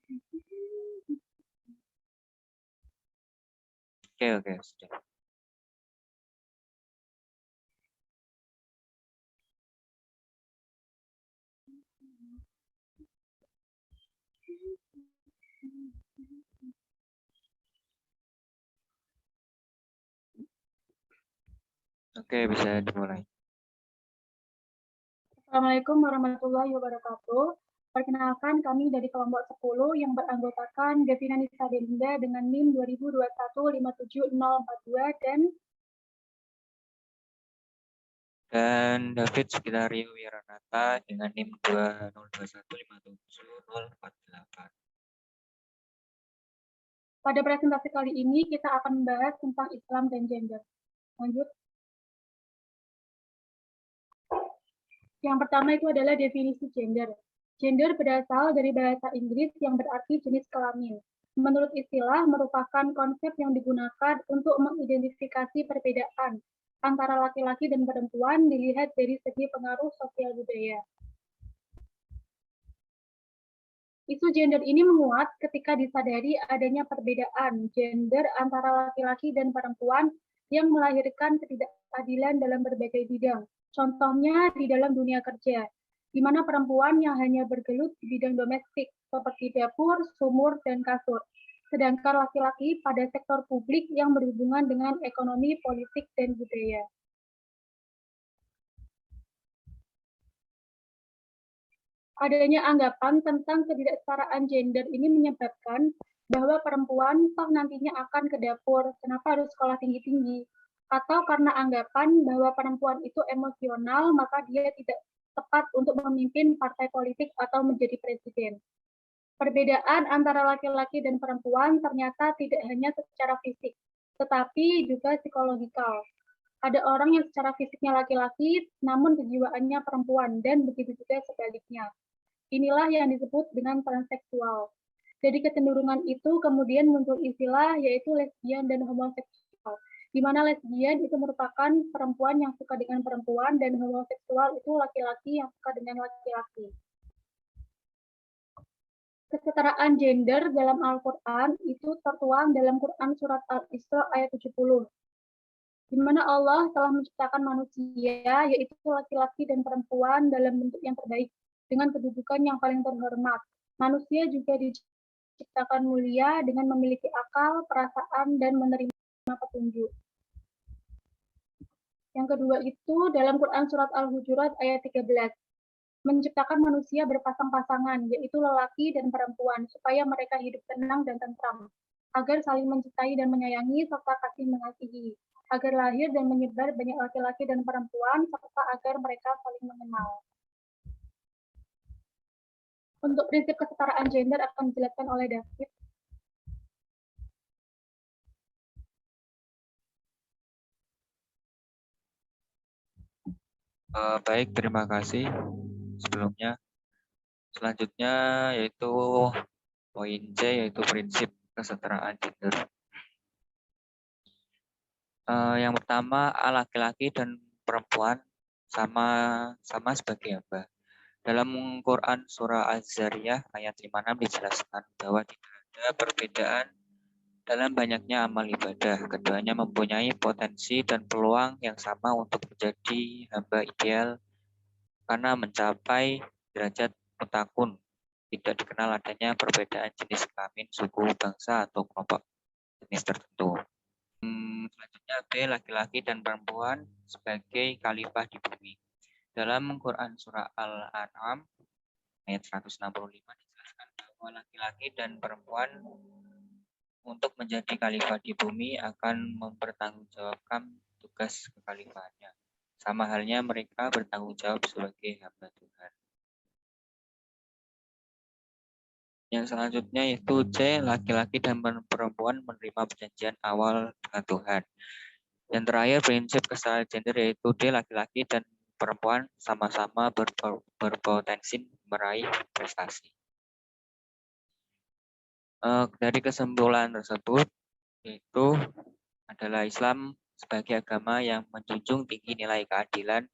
Oke, sudah. Oke, bisa dimulai. Assalamualaikum warahmatullahi wabarakatuh. Perkenalkan, kami dari kelompok 10 yang beranggotakan Devina Nisa Delinda dengan NIM 2021 Dan David Sukitario Wiranata dengan NIM 2021570048. Pada presentasi kali ini kita akan membahas tentang Islam dan gender. Lanjut. Yang pertama itu adalah definisi gender. Gender berasal dari bahasa Inggris yang berarti jenis kelamin. Menurut istilah, merupakan konsep yang digunakan untuk mengidentifikasi perbedaan antara laki-laki dan perempuan dilihat dari segi pengaruh sosial budaya. Isu gender ini menguat ketika disadari adanya perbedaan gender antara laki-laki dan perempuan yang melahirkan ketidakadilan dalam berbagai bidang. Contohnya di dalam dunia kerja, di mana perempuan yang hanya bergelut di bidang domestik seperti dapur, sumur, dan kasur, sedangkan laki-laki pada sektor publik yang berhubungan dengan ekonomi, politik, dan budaya. Adanya anggapan tentang ketidaksetaraan gender ini menyebabkan bahwa perempuan toh nantinya akan ke dapur, kenapa harus sekolah tinggi-tinggi? Atau karena anggapan bahwa perempuan itu emosional, maka dia tidak tepat untuk memimpin partai politik atau menjadi presiden. Perbedaan antara laki-laki dan perempuan ternyata tidak hanya secara fisik, tetapi juga psikologikal. Ada orang yang secara fisiknya laki-laki, namun kejiwaannya perempuan, dan begitu juga sebaliknya. Inilah yang disebut dengan transseksual. Dari kecenderungan itu kemudian muncul istilah yaitu lesbian dan homoseksual, di mana lesbian itu merupakan perempuan yang suka dengan perempuan dan homoseksual itu laki-laki yang suka dengan laki-laki. Kesetaraan gender dalam Al-Quran itu tertuang dalam Quran Surat Al-Isra ayat 70, di mana Allah telah menciptakan manusia, yaitu laki-laki dan perempuan dalam bentuk yang terbaik, dengan kedudukan yang paling terhormat. Manusia juga diciptakan mulia dengan memiliki akal, perasaan, dan menerima petunjuk. Yang kedua itu dalam Quran Surat Al-Hujurat ayat 13, menciptakan manusia berpasang-pasangan, yaitu lelaki dan perempuan, supaya mereka hidup tenang dan tentram, agar saling mencintai dan menyayangi, serta kasih mengasihi, agar lahir dan menyebar banyak laki-laki dan perempuan, serta agar mereka saling mengenal. Untuk prinsip kesetaraan gender akan dijelaskan oleh David. Baik, terima kasih sebelumnya. Selanjutnya yaitu poin C, yaitu prinsip kesetaraan gender. Yang pertama, laki-laki dan perempuan sama sebagai apa? Dalam Quran Surah Az-Zariyah ayat 56 dijelaskan bahwa tidak ada perbedaan dalam banyaknya amal ibadah. Keduanya mempunyai potensi dan peluang yang sama untuk menjadi hamba ideal karena mencapai derajat mutakun. Tidak dikenal adanya perbedaan jenis kelamin, suku, bangsa, atau kelompok jenis tertentu. Selanjutnya B, laki-laki dan perempuan sebagai khalifah di bumi. Dalam Quran Surah Al-An'am ayat 165 dijelaskan bahwa laki-laki dan perempuan untuk menjadi khalifah di bumi akan mempertanggungjawabkan tugas kekhalifahannya. Sama halnya mereka bertanggung jawab sebagai hamba Tuhan. Yang selanjutnya yaitu C, laki-laki dan perempuan menerima perjanjian awal dengan Tuhan. Yang terakhir prinsip kesetaraan gender yaitu D, laki-laki dan perempuan sama-sama berpotensi meraih prestasi. Dari kesimpulan tersebut, yaitu adalah Islam sebagai agama yang menjunjung tinggi nilai keadilan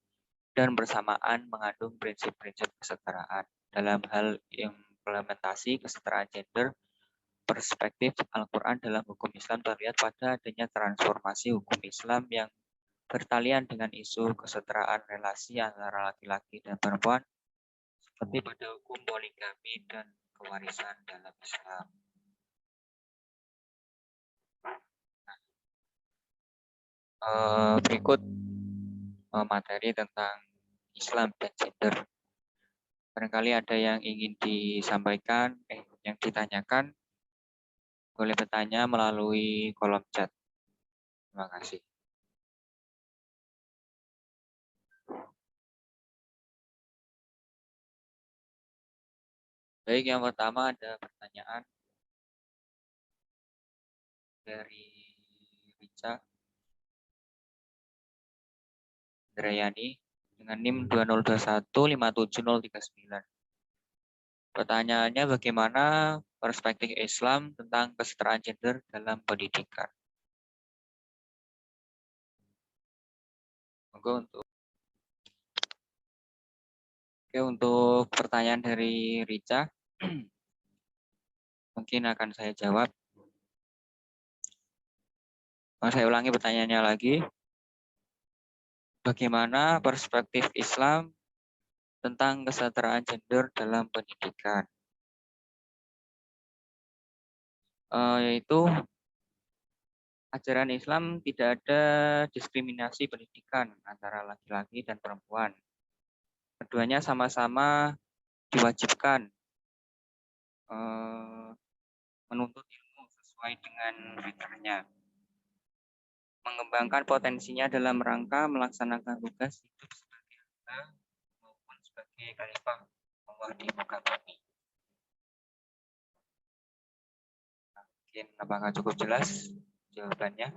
dan bersamaan mengandung prinsip-prinsip kesetaraan dalam hal yang implementasi kesetaraan gender, perspektif Al-Quran dalam hukum Islam terlihat pada adanya transformasi hukum Islam yang bertalian dengan isu kesetaraan relasi antara laki-laki dan perempuan, seperti pada hukum poligami dan kewarisan dalam Islam. Berikut materi tentang Islam dan gender. Barangkali ada yang ingin disampaikan, yang ditanyakan, boleh bertanya melalui kolom chat. Terima kasih. Baik, yang pertama ada pertanyaan dari Rica Indrayani dengan NIM 202157039. Pertanyaannya, bagaimana perspektif Islam tentang kesetaraan gender dalam pendidikan? Untuk pertanyaan dari Rica, mungkin akan saya jawab. Saya ulangi pertanyaannya lagi. Bagaimana perspektif Islam tentang kesetaraan gender dalam pendidikan? Yaitu ajaran Islam tidak ada diskriminasi pendidikan antara laki-laki dan perempuan. Keduanya sama-sama diwajibkan menuntut ilmu sesuai dengan fitrahnya, mengembangkan potensinya dalam rangka melaksanakan tugas hidup sebagai hamba maupun sebagai khalifah Allah di muka bumi. Mungkin apakah cukup jelas jawabannya?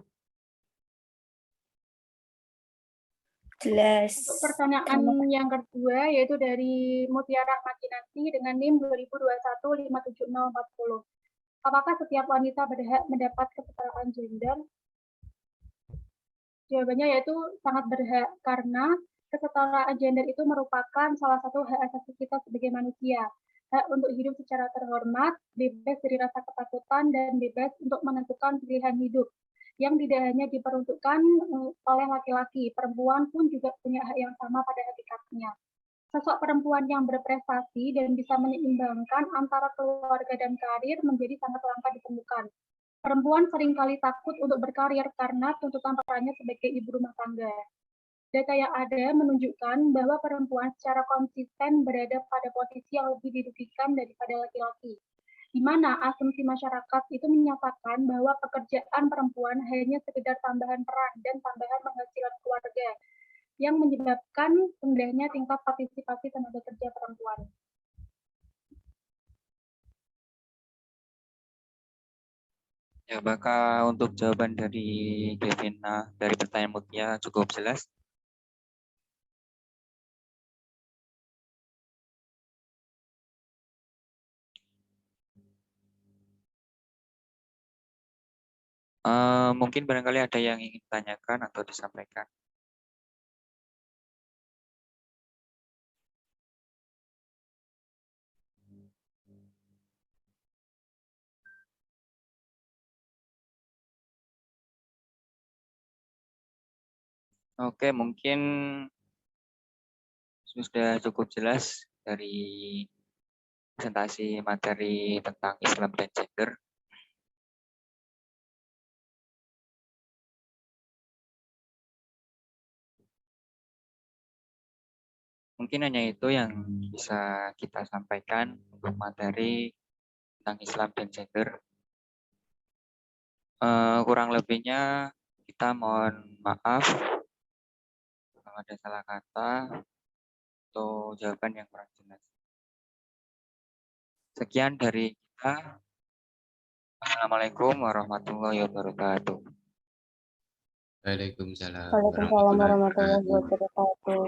Jelas. Untuk pertanyaan yang kedua, yaitu dari Mutiara Makinanti dengan NIM 20215740. Apakah setiap wanita berhak mendapat kesetaraan gender? Jawabannya yaitu sangat berhak, karena kesetaraan gender itu merupakan salah satu hak asasi kita sebagai manusia. Hak untuk hidup secara terhormat, bebas dari rasa ketakutan, dan bebas untuk menentukan pilihan hidup, yang tidak hanya diperuntukkan oleh laki-laki, perempuan pun juga punya hak yang sama pada hakikatnya. Sosok perempuan yang berprestasi dan bisa menyeimbangkan antara keluarga dan karir menjadi sangat langka ditemukan. Perempuan seringkali takut untuk berkarir karena tuntutan perannya sebagai ibu rumah tangga. Data yang ada menunjukkan bahwa perempuan secara konsisten berada pada posisi yang lebih dirugikan daripada laki-laki, di mana asumsi masyarakat itu menyatakan bahwa pekerjaan perempuan hanya sekedar tambahan peran dan tambahan penghasilan keluarga, yang menyebabkan rendahnya tingkat partisipasi tenaga kerja perempuan. Ya, apakah untuk jawaban dari Devina dari pertanyaan Mutia cukup jelas? Mungkin barangkali ada yang ingin ditanyakan atau disampaikan. Oke, mungkin sudah cukup jelas dari presentasi materi tentang Islam dan gender. Mungkin hanya itu yang bisa kita sampaikan untuk materi tentang Islam dan gender. Kurang lebihnya kita mohon maaf kalau ada salah kata atau jawaban yang kurang jelas. Sekian dari kita. Assalamualaikum warahmatullahi wabarakatuh. Waalaikumsalam Waalaikumsalam warahmatullahi wabarakatuh.